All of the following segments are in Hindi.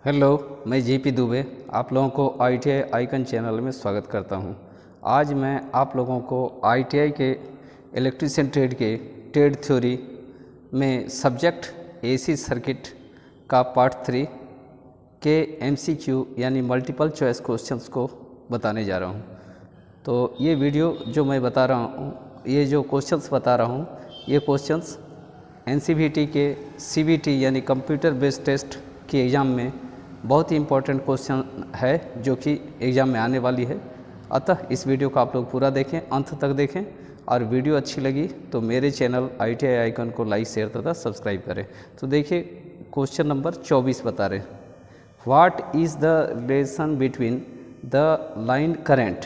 हेलो, मैं जीपी दुबे आप लोगों को आईटीआई आइकन चैनल में स्वागत करता हूं। आज मैं आप लोगों को आईटीआई के इलेक्ट्रीशियन ट्रेड के ट्रेड थ्योरी में सब्जेक्ट एसी सर्किट का पार्ट 3 के एमसीक्यू यानी मल्टीपल चॉइस क्वेश्चंस को बताने जा रहा हूं। तो ये वीडियो जो मैं बता रहा हूं, ये जो क्वेश्चंस बता रहा हूं, ये क्वेश्चंस एनसीवीटी के सीबीटी यानी कंप्यूटर बेस्ड टेस्ट के एग्ज़ाम में बहुत ही इम्पोर्टेंट क्वेश्चन है जो कि एग्ज़ाम में आने वाली है। अतः इस वीडियो को आप लोग पूरा देखें, अंत तक देखें, और वीडियो अच्छी लगी तो मेरे चैनल आईटीआई आइकन को लाइक शेयर तथा सब्सक्राइब करें। तो देखिए, क्वेश्चन नंबर 24 बता रहे हैं, what is the relation between the line current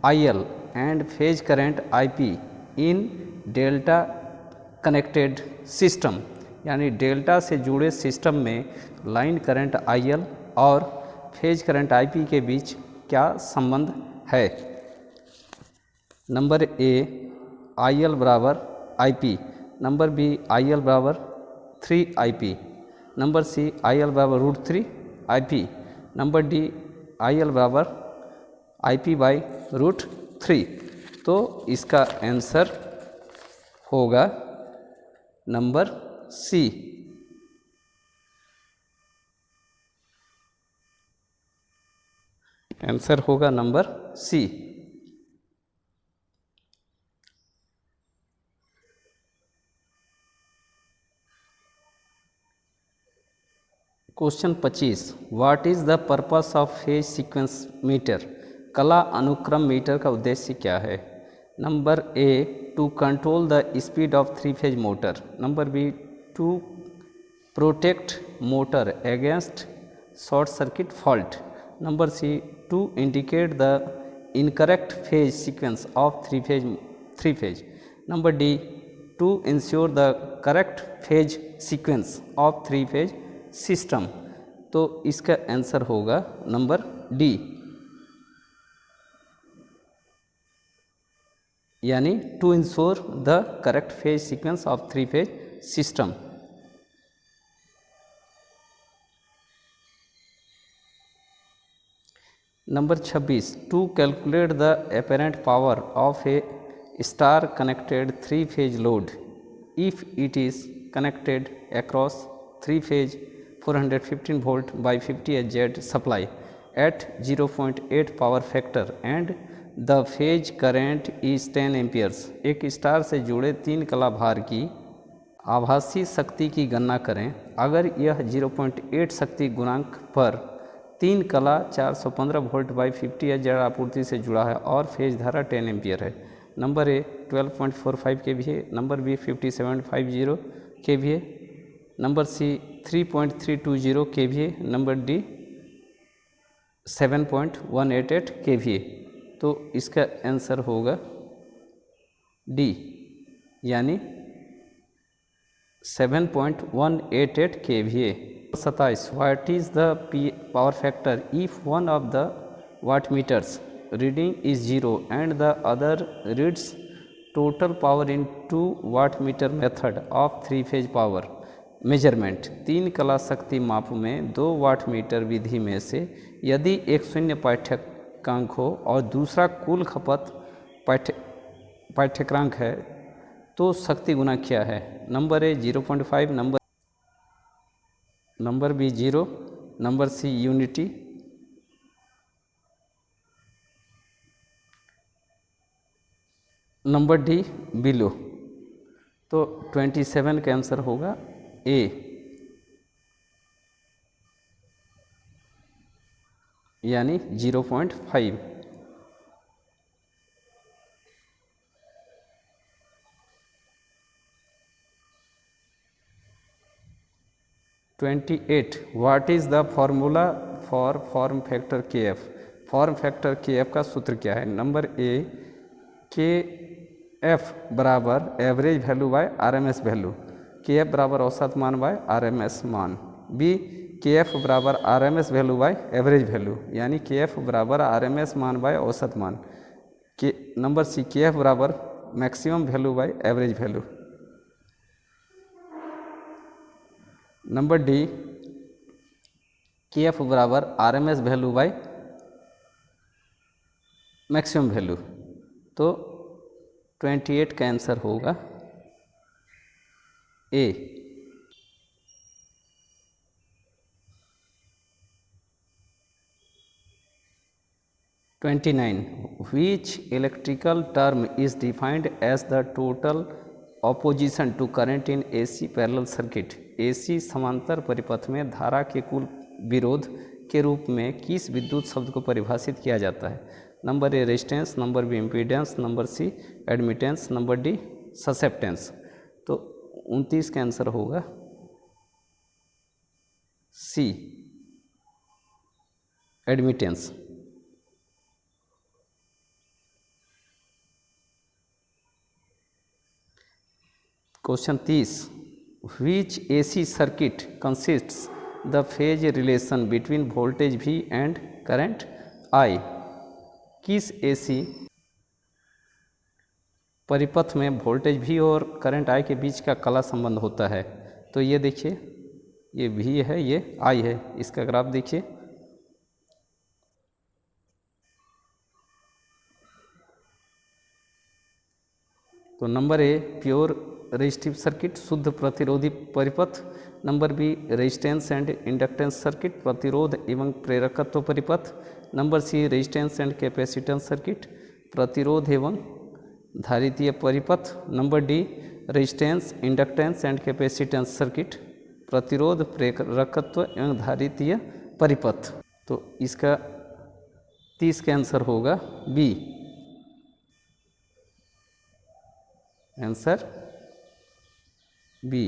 IL and phase current IP in delta connected system, यानी डेल्टा से जुड़े सिस्टम में लाइन करंट IL और फेज करंट IP के बीच क्या संबंध है। नंबर ए IL बराबर IP, नंबर बी IL बराबर 3IP, नंबर सी IL बराबर √3 IP, नंबर डी IL बराबर IP बाई √3। तो इसका आंसर होगा नंबर सी। आंसर होगा number C. Question 25, what is the purpose of phase sequence meter, कला अनुक्रम मीटर का उद्देश्य क्या है। Number A to control the speed of 3 phase motor, number B to protect motor against short circuit fault, number C to indicate the incorrect phase sequence of three phase, number D to ensure the correct phase sequence of 3 phase system. तो इसका आंसर होगा नंबर डी, यानी to ensure the correct phase sequence of 3 phase system. Number 26, to calculate the apparent power of a star connected 3 phase load if it is connected across 3 phase 415 volt by 50 Hz supply at 0.8 power factor and the phase current is 10 amperes. एक स्टार से जुड़े 3 कला भार की आभासी शक्ति की गणना करें। अगर यह 0.8 शक्ति गुणांक पर 3 कला 415 वोल्ट बाई 50 Hz आपूर्ति से जुड़ा है और फेज धारा 10 एम्पियर है। Number A 12.45 kVA, number B 5750 kVA, number C 3.320 kVA, number D 7.188 kVA। तो इसका आंसर होगा डी, यानी 7.188 kVA। 27, what is the power factor if one of the watt meters reading is 0 and the other reads total power in 2 watt meter method of 3 phase power measurement. 3 कला शक्ति माप में 2 वाट मीटर विधि में से यदि एक शून्य पाठ्यकांक हो और दूसरा कुल खपत पाठ्यक्रांक है तो शक्ति गुना क्या है। Number A 0.5, number B 0, number C unity, number D below. तो 27 का आंसर होगा ए, यानी 0.5। 28, what is the formula for form factor KF, form factor KF का सूत्र क्या है। नंबर ए KF बराबर average value by RMS value, KF बराबर औसत मान बाय RMS मान, बी KF बराबर RMS value by average value, यानी KF बराबर RMS मान बाय औसत मान, के नंबर सी KF बराबर maximum value by average value, number D के एफ बराबर RMS value by maximum value. तो 28 का आंसर होगा ए। 29 which electrical term is defined as the total opposition to current in AC parallel circuit। AC समांतर परिपथ में धारा के कुल विरोध के रूप में किस विद्युत शब्द को परिभाषित किया जाता है? Number A resistance, number B impedance, number C admittance, number D susceptance. तो 29 का आंसर होगा C admittance. Question 30 which AC circuit consists the phase relation between voltage V and current I। किस AC परिपथ में वोल्टेज V और करंट I के बीच का कला संबंध होता है? तो ये देखिए, ये V है, ये I है, इसका ग्राफ देखिए। तो number A pure resistive circuit, शुद्ध प्रतिरोधी परिपथ। Number B resistance and inductance circuit, प्रतिरोध एवं प्रेरकत्व परिपथ। Number C resistance and capacitance circuit, प्रतिरोध एवं धारितीय परिपथ। Number D resistance, inductance and capacitance circuit, प्रतिरोध, प्रेरकत्व एवं धारितीय परिपथ। तो इसका 30 का आंसर होगा बी। आंसर बी,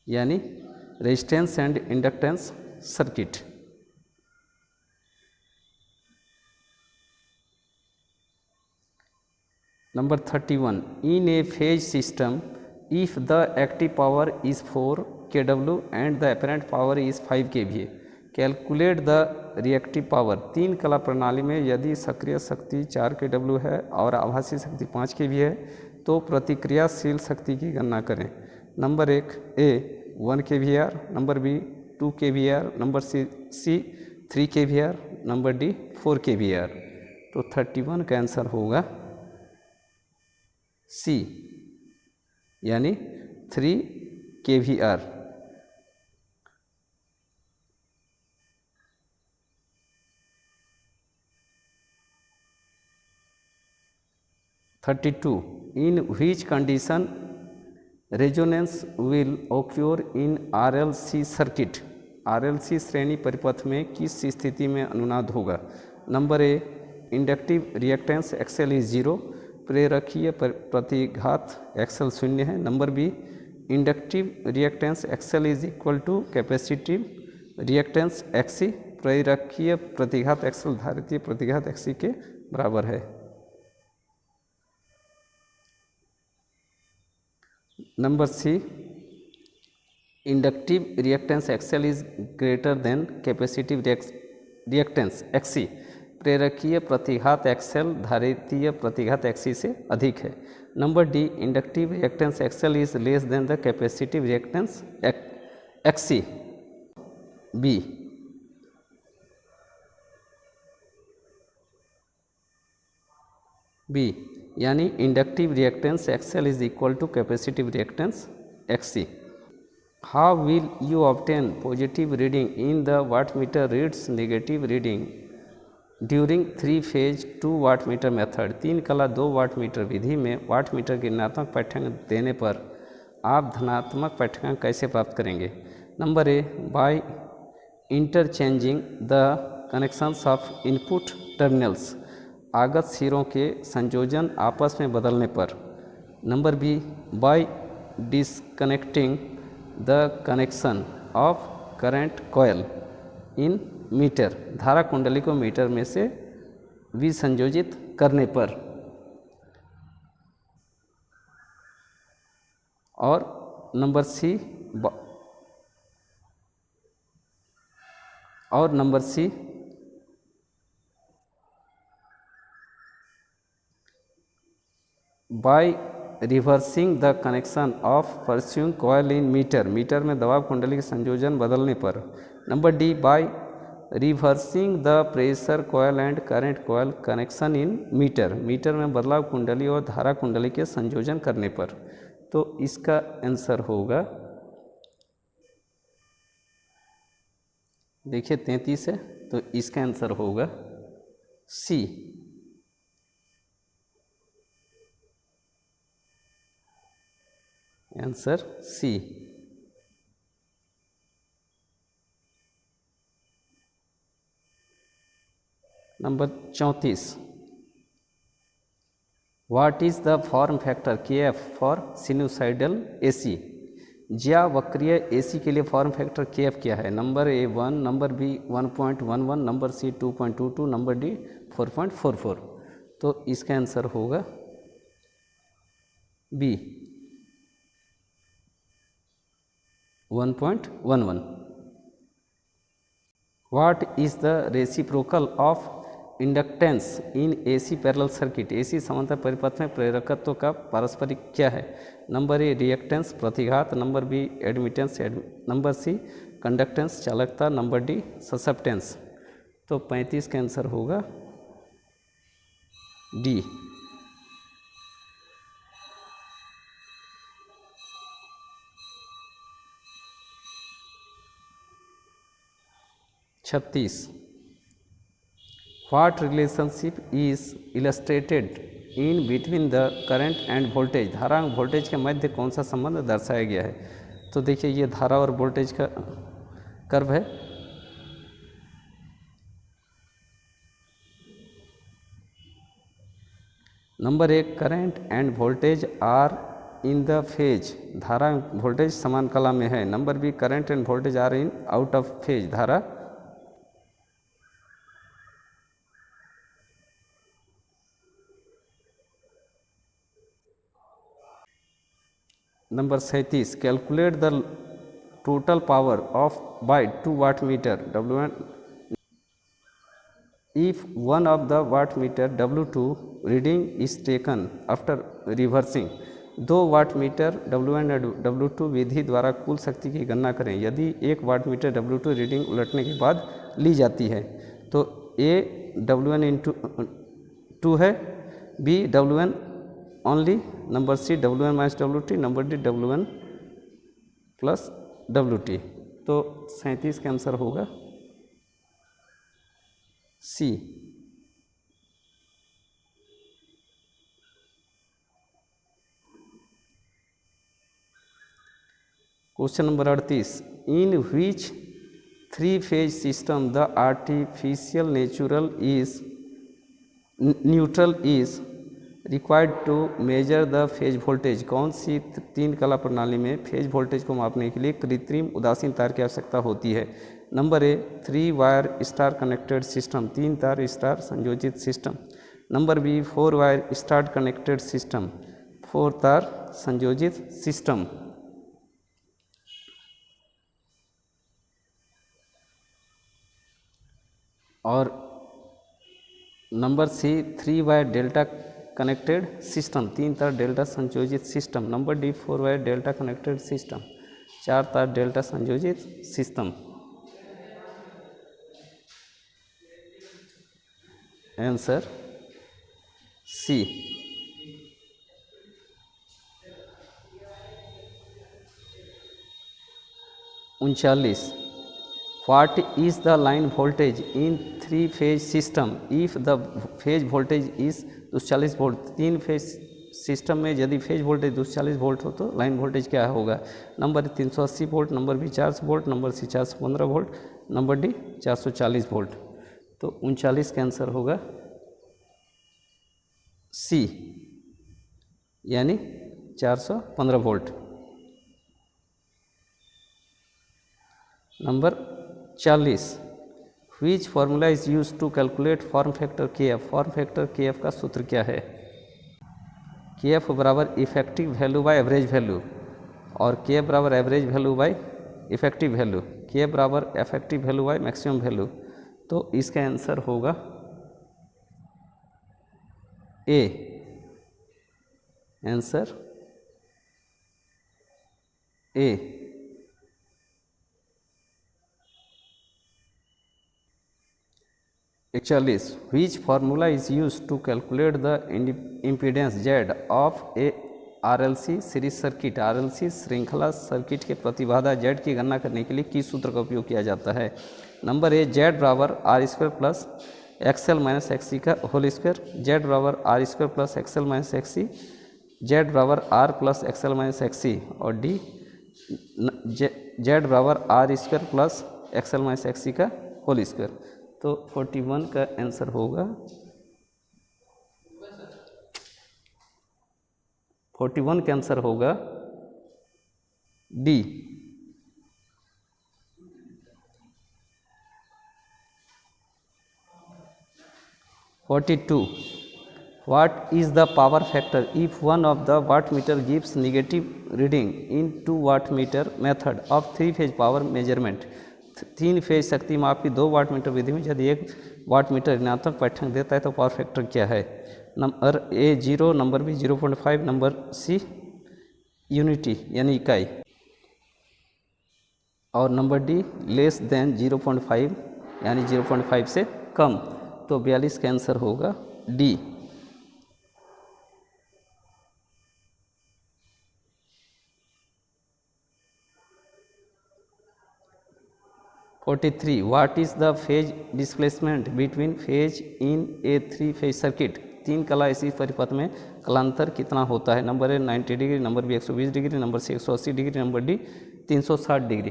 यानी resistance and inductance circuit. Number 31 in A phase system if the active power is 4 kW and the apparent power is 5 kVA calculate the reactive power. तीन कला प्रणाली में यदि सक्रिय शक्ति 4 kW है और आभासी शक्ति 5 kVA है तो प्रतिक्रियाशील शक्ति की गणना करें। नंबर एक A 1 kVAr, number B 2 kVAr, number C 3 kVAr, number D 4 kVAr। तो 31 का आंसर होगा सी, यानी 3 kVAr। in which condition resonance will occur in RLC circuit। RLC श्रेणी परिपथ में किस स्थिति में अनुनाद होगा? Number A inductive reactance XL is 0, प्रेरकीय प्रतिघात XL 0 है। Number B inductive reactance XL is equal to capacitive reactance XC, प्रेरकीय प्रतिघात XL धारितीय प्रतिघात XC के बराबर है। Number C inductive reactance XL is greater than capacitive reactance XC, प्रेरकीय प्रतिघात XL धारितीय प्रतिघात XC से अधिक है। Number D inductive reactance XL is less than the capacitive reactance XC। B B यानी inductive reactance XL is equal to capacitive reactance XC। How will you obtain positive reading in the wattmeter reads negative reading during 3 phase 2 wattmeter method. 3 कला 2 वाटमीटर विधि में वाटमीटर के ऋणात्मक पाठ्यांक देने पर आप धनात्मक पाठ्यांक कैसे प्राप्त करेंगे? Number A by interchanging the connections of input terminals, आगत सिरों के संयोजन आपस में बदलने पर। Number B by disconnecting the connection of current coil in meter, धारा कुंडली को मीटर में से विसंयोजित करने पर। और number C by reversing the connection of pursuing coil in meter, meter में दबाव कुंडली के संयोजन बदलने पर। Number D, by reversing the pressure coil and current coil connection in meter, meter में बदलाव कुंडली और धारा कुंडली के संयोजन करने पर। तो इसका आंसर होगा, देखिए 33 है, तो इसका आंसर होगा C. Answer C. Number 34, what is the form factor K F for sinusoidal AC, ज्या वक्रीय एसी के लिए फॉर्म फैक्टर के एफ क्या है? Number A 1, number B 1.11, number C 2.22, number D 4.44। तो इसका आंसर होगा B 1.11। What is the reciprocal of inductance in AC parallel circuit, AC समांतर परिपथ में प्रेरकत्व का पारस्परिक क्या है? नंबर ए रिएक्टेंस प्रतिघात, number B admittance, number C conductance चालकता, नंबर डी ससेप्टेंस। तो 35 का आंसर होगा डी। छत्तीस, what relationship is illustrated in between the current and voltage, धारा और वोल्टेज के मध्य कौन सा संबंध दर्शाया गया है? तो देखिए ये धारा और वोल्टेज का कर्व है। नंबर एक, current and voltage are in the phase, धारा वोल्टेज समान कला में है। Number B, current and voltage are in out of phase, धारा number 37, calculate the total power of by 2 watt meter W1 if one of the watt meter W2 reading is taken after reversing। 2 watt meter W1 और W2 विधि द्वारा कुल शक्ति की गणना करें। यदि 1 वाट मीटर W2 रीडिंग उलटने के बाद ली जाती है तो A W1 इंटू 2 है, B W1 only, number C W1 minus WT, number D W1 plus WT। तो 37 का आंसर होगा C. Question number 38, in which 3 phase system the artificial neutral is required to measure the phase voltage, कौन सी 3 कला प्रणाली में फेज वोल्टेज को मापने के लिए कृत्रिम उदासीन तार की आवश्यकता होती है? Number A 3 wire star connected system, 3 तार स्टार संयोजित system. Number B 4 wire star connected system, 4 तार संयोजित सिस्टम। और number C 3 wire delta connected system, 3 तार डेल्टा संयोजित system. Number D 4 wire delta connected system, 4 तार डेल्टा संयोजित सिस्टम। Answer C. उनचालीस, what is the line voltage in 3 phase system if the phase voltage is 240 volt, 3 phase system में यदि फेज वोल्टेज 240 वोल्ट हो तो लाइन वोल्टेज क्या होगा? Number 380 volt, number B 400 volt, number C 415 volt, number D 440 volt. तो 39 का आंसर होगा सी, यानी 415 volt. Number 40, which formula is use to calculate form factor K F, form factor K F का सूत्र क्या है? के एफ बराबर effective value by average value, और के एफ बराबर average value by effective value, K F बराबर effective value by maximum value. तो इसका आंसर होगा ए, answer A. 41 which formula is used to calculate the impedance Z of a RLC series circuit. RLC श्रृंखला सर्किट के प्रतिबाधा Z की गणना करने के लिए किस सूत्र का उपयोग किया जाता है? नंबर ए Z बराबर R square plus XL minus XC का होल स्क्वायर, Z बराबर R square plus XL minus XC, Z बराबर R plus XL minus XC, और डी Z बराबर R square plus XL minus XC का होल स्क्वायर। तो 41 का आंसर होगा 41 का आंसर होगा D. 42 what is the power factor if one of the wattmeter gives negative reading in 2 wattmeter method of 3 phase power measurement। 3 phase शक्ति माप की 2 वाटमीटर विधि में यदि 1 वाटमीटर ऋणात्मक पाठ्यांक देता है तो पावर फैक्टर क्या है? Number A 0, number B 0.5, number C unity यानी इकाई, और नंबर डी लेस देन 0.5 यानी 0.5 से कम। तो 42 का आंसर होगा D. 43 what is the phase displacement between phase in a 3 phase circuit. 3 कला ऐसी परिपथ में कलांतर कितना होता है? Number A 90 degree, number B 120 degree, number C 180 degree, number D 360 degree.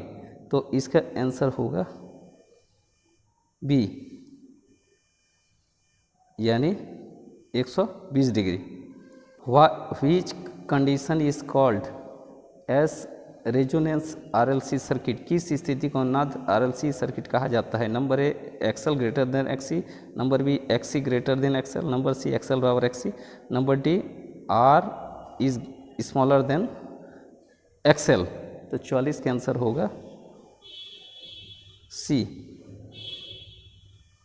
तो इसका आंसर होगा बी यानी 120 degree. Which condition is called as resonance RLC circuit. किस स्थिति को नाद आरएलसी सर्किट कहा जाता है? नंबर ए XL greater than XC, number B XC greater than XL, number C XL बराबर XC, number D R is smaller than XL. तो 44 का आंसर होगा C.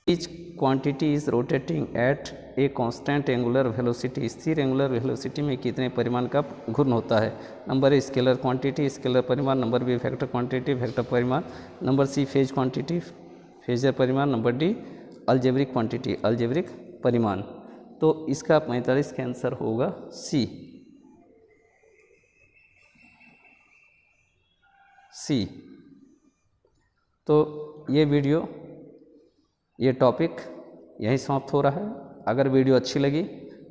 Each quantity is rotating at a constant angular velocity। स्थिर एंगुलर वेलोसिटी में कितने परिमाण का घूर्ण होता है? Number A scalar quantity, scalar परिमाण, number B vector quantity, vector परिमाण, number C phase quantity, phasor परिमाण, number D algebraic quantity, algebraic परिमाण। तो इसका 45 का आंसर होगा सी। सी। तो ये वीडियो, ये टॉपिक यहीं समाप्त हो रहा है। अगर वीडियो अच्छी लगी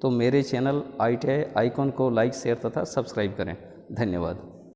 तो मेरे चैनल ITI आइकॉन को लाइक, शेयर तथा सब्सक्राइब करें। धन्यवाद।